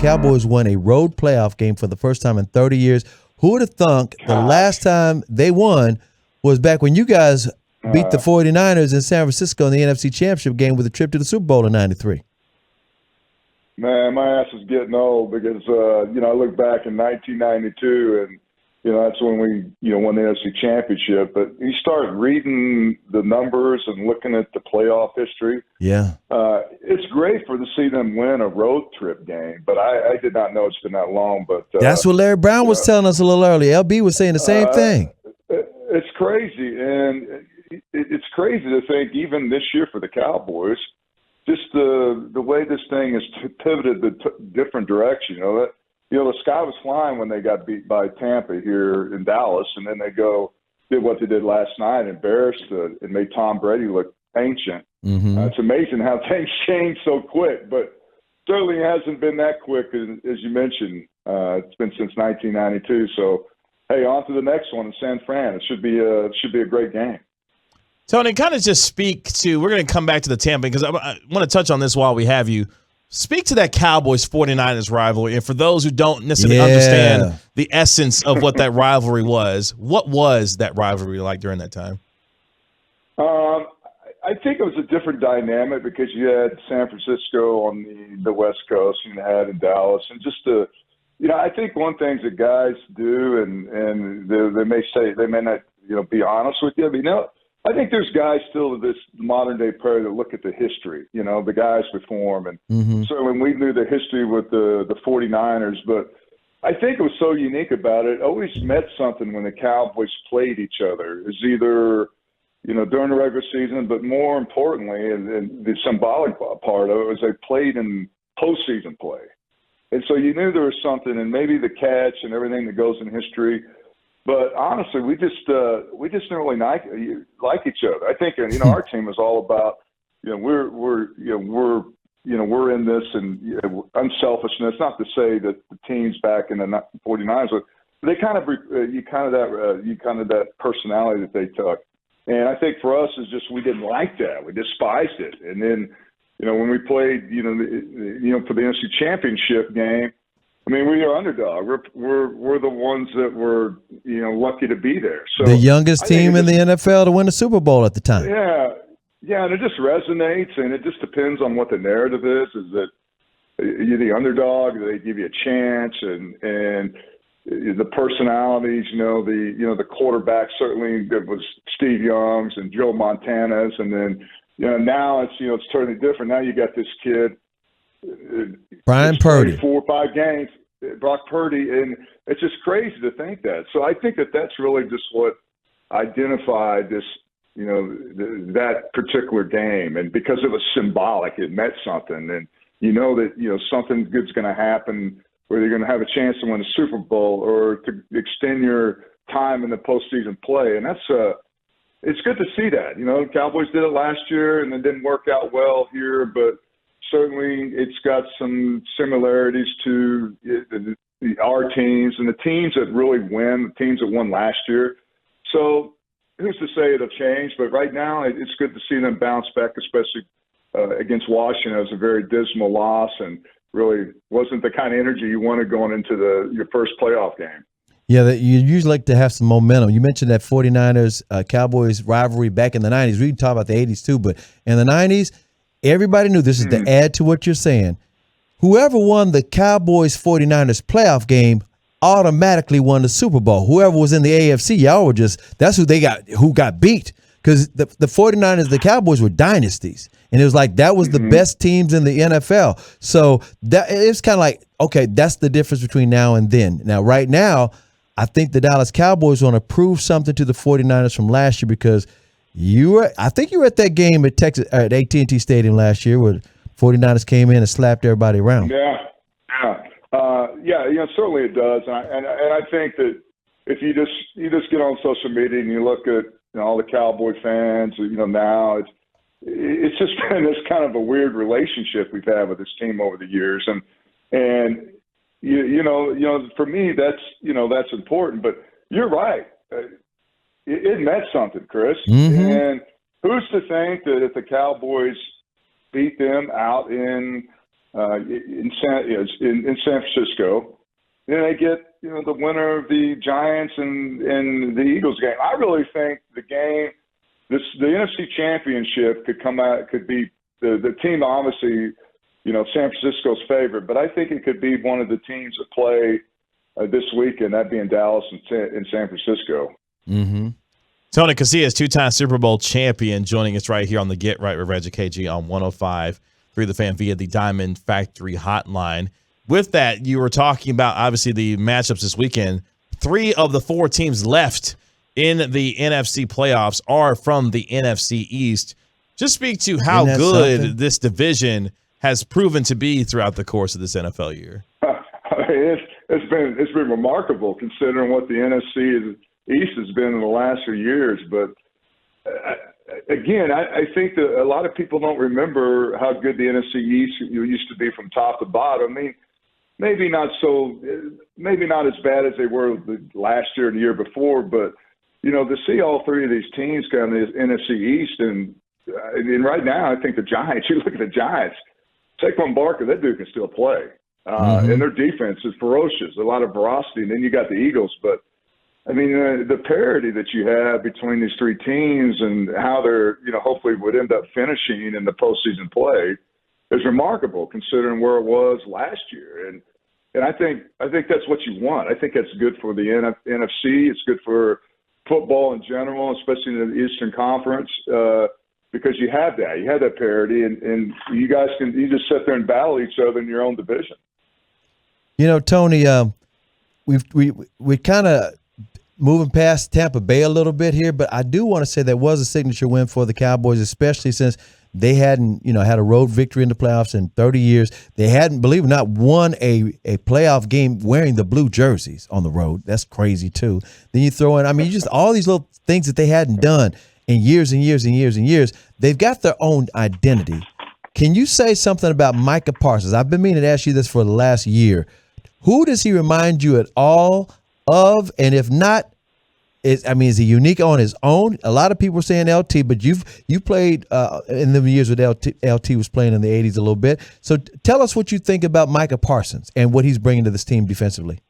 Cowboys won a road playoff game for the first time in 30 years. Who would have thunk the last time they won was back when you guys beat the 49ers in San Francisco in the NFC Championship game with a trip to the Super Bowl in '93? Man, my ass is getting old because, I look back in 1992 and, that's when we, won the NFC Championship. But you start reading the numbers and looking at the playoff history. Yeah. It's great to see them win a road trip game, but I did not know it's been that long. But that's what Larry Brown was telling us a little earlier. LB was saying the same thing. It's crazy, and it's crazy to think even this year for the Cowboys, just the way this thing has pivoted the different direction. The sky was flying when they got beat by Tampa here in Dallas, and then they did what they did last night, embarrassed and made Tom Brady look ancient. Mm-hmm. It's amazing how things change so quick, but certainly hasn't been that quick, as you mentioned. It's been since 1992. So, hey, on to the next one in San Fran. It should be a great game. Tony, kind of just speak to – we're going to come back to the Tampa because I want to touch on this while we have you. Speak to that Cowboys 49ers rivalry. And for those who don't necessarily understand the essence of what that rivalry was, what was that rivalry like during that time? I think it was a different dynamic because you had San Francisco on the West Coast and you had in Dallas. And just I think one thing that guys do, and they may not, be honest with you. I think there's guys still of this modern day player that look at the history, the guys before them. And certainly we knew the history with the 49ers, but I think it was so unique about it. It always meant something when the Cowboys played each other. It was either, during the regular season, but more importantly, and the symbolic part of it was they played in postseason play. And so you knew there was something, and maybe the catch and everything that goes in history. But honestly, we just didn't really like each other. I think our team is all about we're in this and unselfishness. Not to say that the teams back in the 49ers, but they kind of that personality that they took. And I think for us is just we didn't like that. We despised it. And then when we played for the NFC Championship game. We are underdog. We're the ones that were lucky to be there. So the youngest team in the NFL to win the Super Bowl at the time. Yeah, and it just resonates, and it just depends on what the narrative is. Is that you're the underdog? They give you a chance, and the personalities. The quarterback certainly it was Steve Young's and Joe Montana's, and then now it's totally different. Now you got this kid. Brian Purdy. 4 or 5 games, Brock Purdy, and it's just crazy to think that. So I think that's really just what identified this, that particular game. And because it was symbolic, it meant something. And that, something good's going to happen where you're going to have a chance to win a Super Bowl or to extend your time in the postseason play. And that's it's good to see that. The Cowboys did it last year and it didn't work out well here, but certainly it's got some similarities to our teams and the teams that really win, the teams that won last year. So who's to say it'll change? But right now it's good to see them bounce back, especially against Washington. It was a very dismal loss and really wasn't the kind of energy you wanted going into your first playoff game. Yeah, you usually like to have some momentum. You mentioned that 49ers-Cowboys rivalry back in the 90s. We can talk about the 80s too, but in the 90s, everybody knew this is to add to what you're saying. Whoever won the Cowboys-49ers playoff game automatically won the Super Bowl. Whoever was in the AFC, y'all were that's who got beat. Because the 49ers, the Cowboys were dynasties. And it was like that was the best teams in the NFL. So it's kind of like, okay, that's the difference between now and then. Now, right now, I think the Dallas Cowboys want to prove something to the 49ers from last year because I think you were at that game at AT&T Stadium last year where 49ers came in and slapped everybody around. Certainly it does, and I think that if you just get on social media and you look at all the Cowboy fans, now it's just been this kind of a weird relationship we've had with this team over the years, and for me that's important, but you're right. It meant something, Chris. And who's to think that if the Cowboys beat them out in in San Francisco. Then they get the winner of the Giants and the Eagles game. I really think the NFC Championship could be the team, obviously, San Francisco's favorite, but I think it could be one of the teams that play this weekend, that being Dallas and San Francisco. Mm-hmm. Tony Casillas, two-time Super Bowl champion, joining us right here on the Get Right with Reggie KG on 105 through the fan via the Diamond Factory hotline. With that, you were talking about, obviously, the matchups this weekend. 3 of the 4 teams left in the NFC playoffs are from the NFC East. Just speak to how good this division has proven to be throughout the course of this NFL year. It's been remarkable considering what the NFC East has been in the last few years. But again, I think that a lot of people don't remember how good the NFC East used to be from top to bottom. I mean, maybe not as bad as they were last year and the year before, but to see all 3 of these teams come in the NFC East, and right now I think the Giants. You look at the Giants, Saquon Barkley, that dude can still play, and their defense is ferocious. A lot of ferocity, and then you got the Eagles, but. I mean, the parity that you have between these 3 teams and how they're, hopefully would end up finishing in the postseason play is remarkable considering where it was last year. And I think that's what you want. I think that's good for the NFC. It's good for football in general, especially in the Eastern Conference, because you have that parity, and you guys you just sit there and battle each other in your own division. Tony, we kind of moving past Tampa Bay a little bit here, but I do want to say that was a signature win for the Cowboys, especially since they hadn't, had a road victory in the playoffs in 30 years. They hadn't, believe it or not, won a playoff game wearing the blue jerseys on the road. That's crazy too. Then you throw in, just all these little things that they hadn't done in years and years and years and years. They've got their own identity. Can you say something about Micah Parsons? I've been meaning to ask you this for the last year. Who does he remind you at all of? And if not, is he unique on his own? A lot of people are saying LT, but you played in the years with LT. LT was playing in the 80s a little bit. So tell us what you think about Micah Parsons and what he's bringing to this team defensively.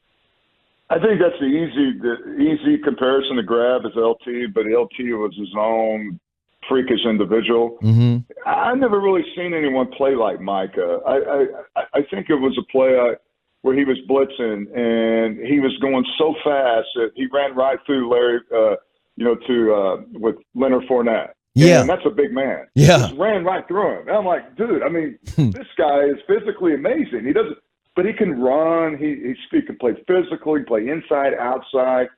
I think that's the easy comparison to grab is LT, but LT was his own freakish individual. Mm-hmm. I've never really seen anyone play like Micah. I think it was a play where he was blitzing and he was going so fast that he ran right through Larry, with Leonard Fournette. Yeah. And that's a big man. Yeah. He just ran right through him. And I'm like, dude, this guy is physically amazing. But he can run. He can play physical. He can play inside, outside.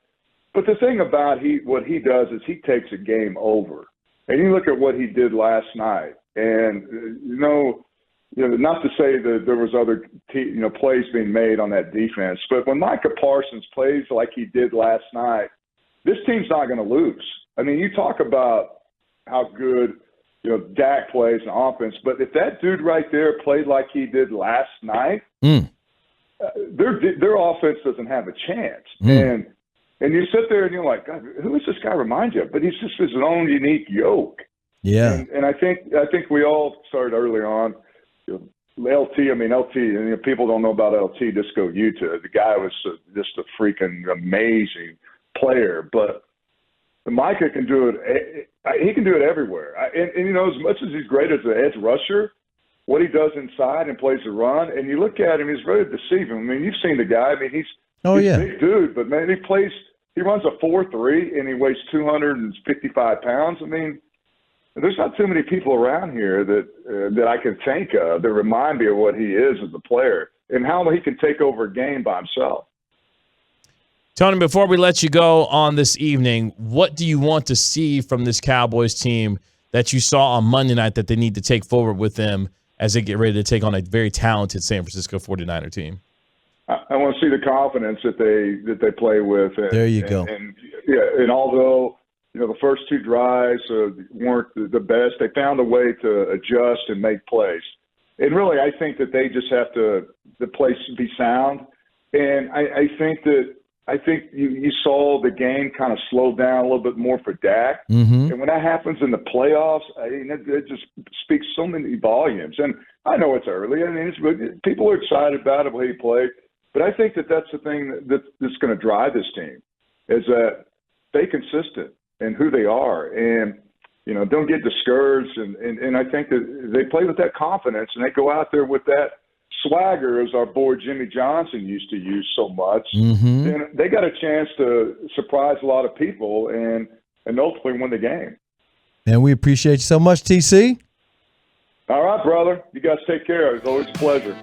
But the thing about what he does is he takes a game over. And you look at what he did last night, and not to say that there was other plays being made on that defense, but when Micah Parsons plays like he did last night, this team's not going to lose. I mean, you talk about how good Dak plays in offense, but if that dude right there played like he did last night, their offense doesn't have a chance. And you sit there and you're like, God, who does this guy remind you of? But he's just his own unique yoke. Yeah. And I think we all started early on. LT, and people don't know about LT, just go YouTube. The guy was just a freaking amazing player. But Micah can do it. He can do it everywhere. And as much as he's great as an edge rusher, what he does inside and plays the run, and you look at him, he's very deceiving. I mean, you've seen the guy. I mean, he's a big dude, but man, he runs a 4.3 and he weighs 255 pounds. I mean, there's not too many people around here that I can think of that remind me of what he is as a player and how he can take over a game by himself. Tony, before we let you go on this evening, what do you want to see from this Cowboys team that you saw on Monday night that they need to take forward with them as they get ready to take on a very talented San Francisco 49er team? I want to see the confidence that they play with. There you go. And although the first 2 drives weren't the best, they found a way to adjust and make plays. And really, I think that they just have to the plays be sound. And I think that I think you saw the game kind of slow down a little bit more for Dak. Mm-hmm. And when that happens in the playoffs, it just speaks so many volumes. And I know it's early. I mean, people are excited about it, the way he played. But I think that's the thing that's going to drive this team, is that stay consistent in who they are. And, don't get discouraged. And I think that they play with that confidence, and they go out there with that swagger, as our boy Jimmy Johnson used to use so much. Mm-hmm. And they got a chance to surprise a lot of people and ultimately win the game. And we appreciate you so much, TC. All right, brother. You guys take care. It's always a pleasure.